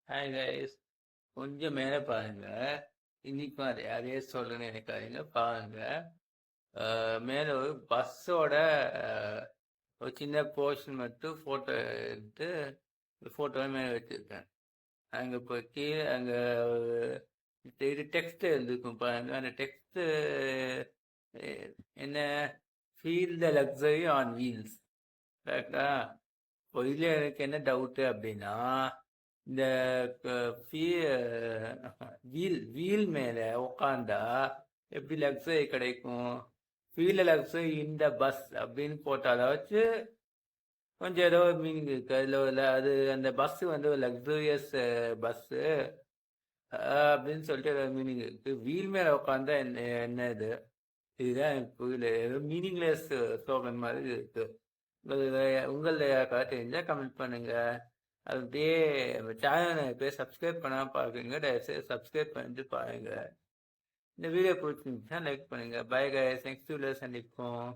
Hi guys, கொஞ்சம் மேலே பாருங்க. இன்னைக்கும் அதே சொல்றேன்னு நினைக்காதீங்க. பாருங்க, மேலே ஒரு பஸ்ஸோட ஒரு சின்ன போர்ஷன் மட்டும் ஃபோட்டோ எடுத்து ஃபோட்டோவை மேலே வச்சுருக்கேன். அங்கே இப்போ கீழே அங்கே இது டெக்ஸ்ட் இருந்துருக்கும் பாருங்க. அந்த டெக்ஸ்ட் என்ன, feel the luxury on wheels, கரெக்டா? இப்போ இதில் எனக்கு என்ன டவுட்டு அப்படின்னா, இந்த வீல் வீல் மேலே உக்காந்தா எப்படி லக்ஸரி கிடைக்கும்? ஃபீல் லக்ஸரி இந்த பஸ் அப்படின்னு போட்டால் அதை வச்சு கொஞ்சம் ஏதோ ஒரு மீனிங் இருக்கு அதில். அது அந்த பஸ் வந்து ஒரு லக்ஸூரியஸ் பஸ்ஸு அப்படின்னு சொல்லிட்டு ஏதோ மீனிங் இருக்கு. வீல் மேலே உட்காந்தா என்ன என்ன இது? இதுதான் எனக்கு புரியல. ஏதோ மீனிங்லெஸ் ஸ்லோகன் மாதிரி இருக்கு. உங்களில் யாருக்காவது தெரிஞ்சால் கமெண்ட் பண்ணுங்க. அது அப்படியே சேனலை போய் சப்ஸ்கிரைப் பண்ணாமல் பார்க்குறீங்க, தயவுசெய்து சப்ஸ்கிரைப் பண்ணிட்டு பாருங்க. இந்த வீடியோ பிடிச்சிருந்துச்சுன்னா லைக் பண்ணுங்க. பை கைஸ், நெக்ஸ்ட் வீடியோ சந்திப்போம்.